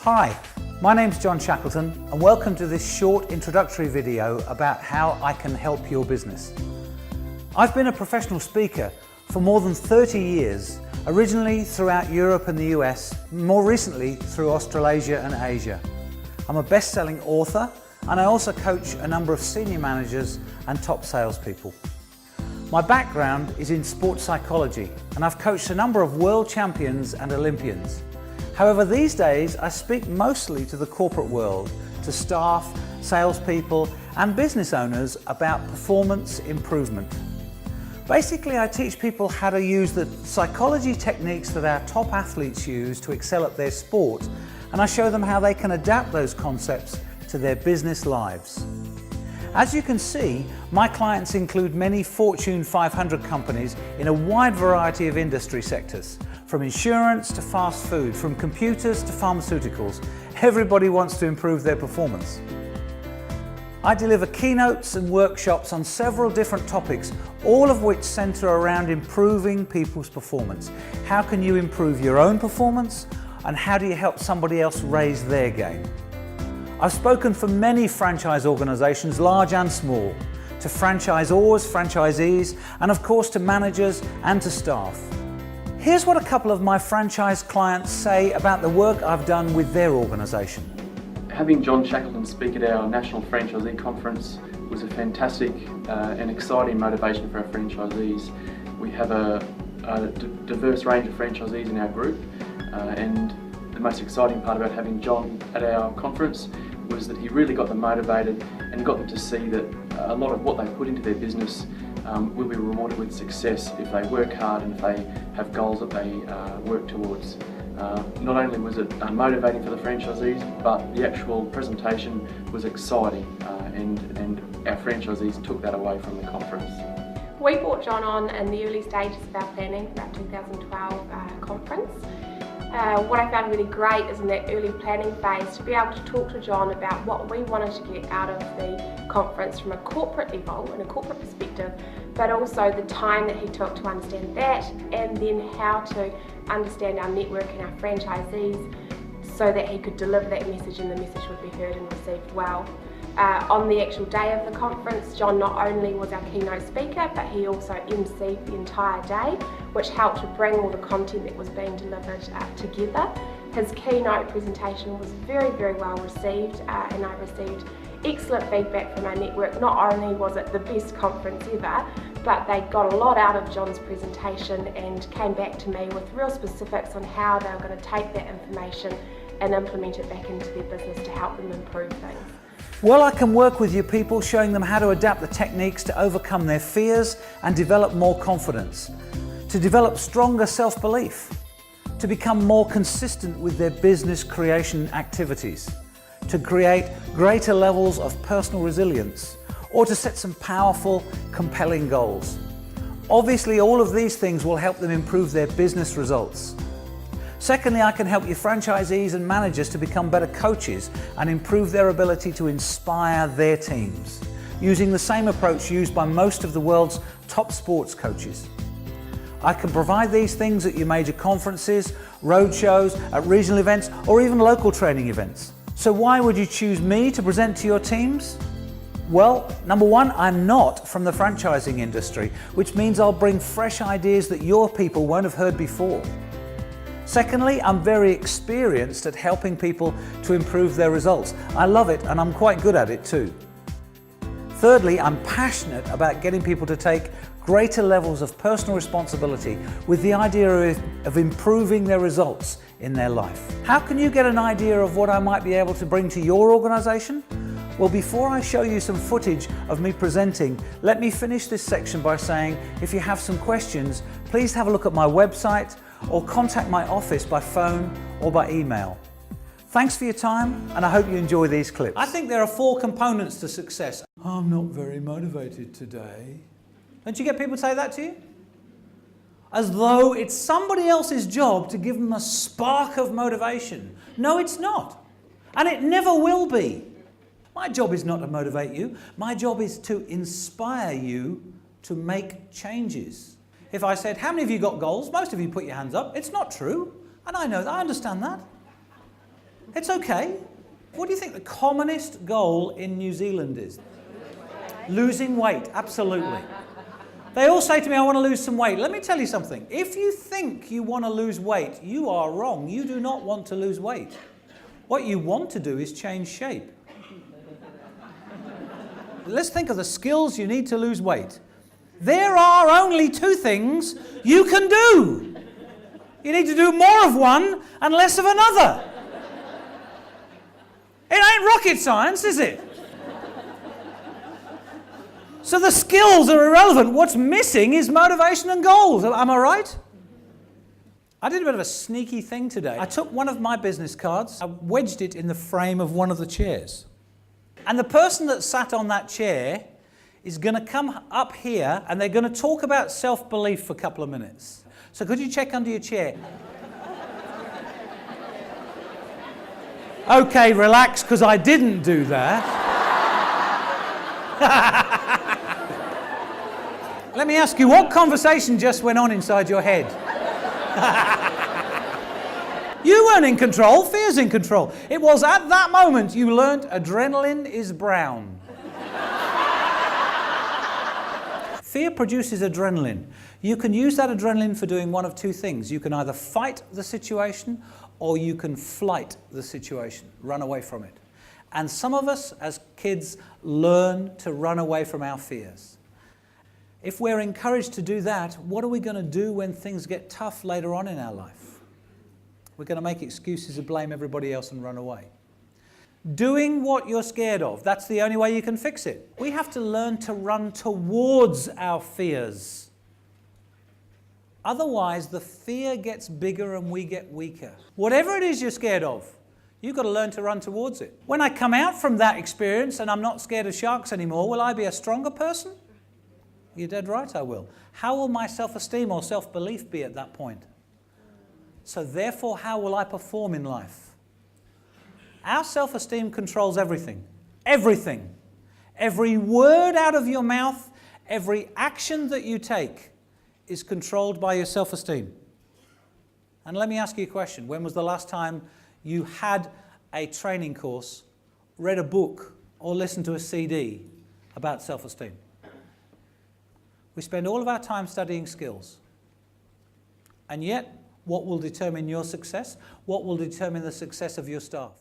Hi, my name's John Shackleton and welcome to this short introductory video about how I can help your business. I've been a professional speaker for more than 30 years, originally throughout Europe and the US, more recently through Australasia and Asia. I'm a best-selling author and I also coach a number of senior managers and top salespeople. My background is in sports psychology and I've coached a number of world champions and Olympians. However, these days I speak mostly to the corporate world, to staff, salespeople and business owners about performance improvement. Basically, I teach people how to use the psychology techniques that our top athletes use to excel at their sport, and I show them how they can adapt those concepts to their business lives. As you can see, my clients include many Fortune 500 companies in a wide variety of industry sectors, from insurance to fast food, from computers to pharmaceuticals. Everybody wants to improve their performance. I deliver keynotes and workshops on several different topics, all of which center around improving people's performance. How can you improve your own performance, and how do you help somebody else raise their game? I've spoken for many franchise organizations, large and small, to franchisors, franchisees, and of course to managers and to staff. Here's what a couple of my franchise clients say about the work I've done with their organization. Having John Shackleton speak at our National Franchisee Conference was a fantastic and exciting motivation for our franchisees. We have a diverse range of franchisees in our group, and the most exciting part about having John at our conference was that he really got them motivated and got them to see that a lot of what they put into their business will be rewarded with success if they work hard and if they have goals that they work towards. Not only was it motivating for the franchisees, but the actual presentation was exciting and our franchisees took that away from the conference. We brought John on in the early stages of our planning for our 2012 conference. What I found really great is in that early planning phase to be able to talk to John about what we wanted to get out of the conference from a corporate level and a corporate perspective, but also the time that he took to understand that, and then how to understand our network and our franchisees so that he could deliver that message and the message would be heard and received well. On the actual day of the conference, John not only was our keynote speaker, but he also emceed the entire day, which helped to bring all the content that was being delivered together. His keynote presentation was very, very well received, and I received excellent feedback from our network. Not only was it the best conference ever, but they got a lot out of John's presentation and came back to me with real specifics on how they were going to take that information and implement it back into their business to help them improve things. Well, I can work with you people, showing them how to adapt the techniques to overcome their fears and develop more confidence, to develop stronger self-belief, to become more consistent with their business creation activities, to create greater levels of personal resilience, or to set some powerful, compelling goals. Obviously, all of these things will help them improve their business results. Secondly, I can help your franchisees and managers to become better coaches and improve their ability to inspire their teams, using the same approach used by most of the world's top sports coaches. I can provide these things at your major conferences, road shows, at regional events, or even local training events. So why would you choose me to present to your teams? Well, number one, I'm not from the franchising industry, which means I'll bring fresh ideas that your people won't have heard before. Secondly, I'm very experienced at helping people to improve their results. I love it and I'm quite good at it too. Thirdly, I'm passionate about getting people to take greater levels of personal responsibility with the idea of improving their results in their life. How can you get an idea of what I might be able to bring to your organization? Well, before I show you some footage of me presenting, let me finish this section by saying if you have some questions, please have a look at my website or contact my office by phone or by email. Thanks for your time, and I hope you enjoy these clips. I think there are 4 components to success. I'm not very motivated today. Don't you get people say that to you? As though it's somebody else's job to give them a spark of motivation. No, it's not. And it never will be. My job is not to motivate you. My job is to inspire you to make changes. If I said, how many of you got goals? Most of you put your hands up. It's not true. And I know that, I understand that. It's okay. What do you think the commonest goal in New Zealand is? Losing weight, absolutely. They all say to me, I want to lose some weight. Let me tell you something. If you think you want to lose weight, you are wrong. You do not want to lose weight. What you want to do is change shape. Let's think of the skills you need to lose weight. There are only two things you can do. You need to do more of one and less of another. It ain't rocket science, is it? So the skills are irrelevant. What's missing is motivation and goals. Am I right? I did a bit of a sneaky thing today. I took one of my business cards, I wedged it in the frame of one of the chairs. And the person that sat on that chair is going to come up here and they're going to talk about self-belief for a couple of minutes. So could you check under your chair? Okay, relax, because I didn't do that. Let me ask you, what conversation just went on inside your head? You weren't in control, fear's in control. It was at that moment you learnt adrenaline is brown. Fear produces adrenaline. You can use that adrenaline for doing one of two things. You can either fight the situation or you can flight the situation, run away from it. And some of us as kids learn to run away from our fears. If we're encouraged to do that, what are we going to do when things get tough later on in our life? We're going to make excuses and blame everybody else and run away. Doing what you're scared of, that's the only way you can fix it. We have to learn to run towards our fears. Otherwise, the fear gets bigger and we get weaker. Whatever it is you're scared of, you've got to learn to run towards it. When I come out from that experience and I'm not scared of sharks anymore, will I be a stronger person? You're dead right, I will. How will my self-esteem or self-belief be at that point? So therefore, how will I perform in life? Our self-esteem controls everything. Everything. Every word out of your mouth, every action that you take is controlled by your self-esteem. And let me ask you a question. When was the last time you had a training course, read a book, or listened to a CD about self-esteem? We spend all of our time studying skills. And yet, what will determine your success? What will determine the success of your staff?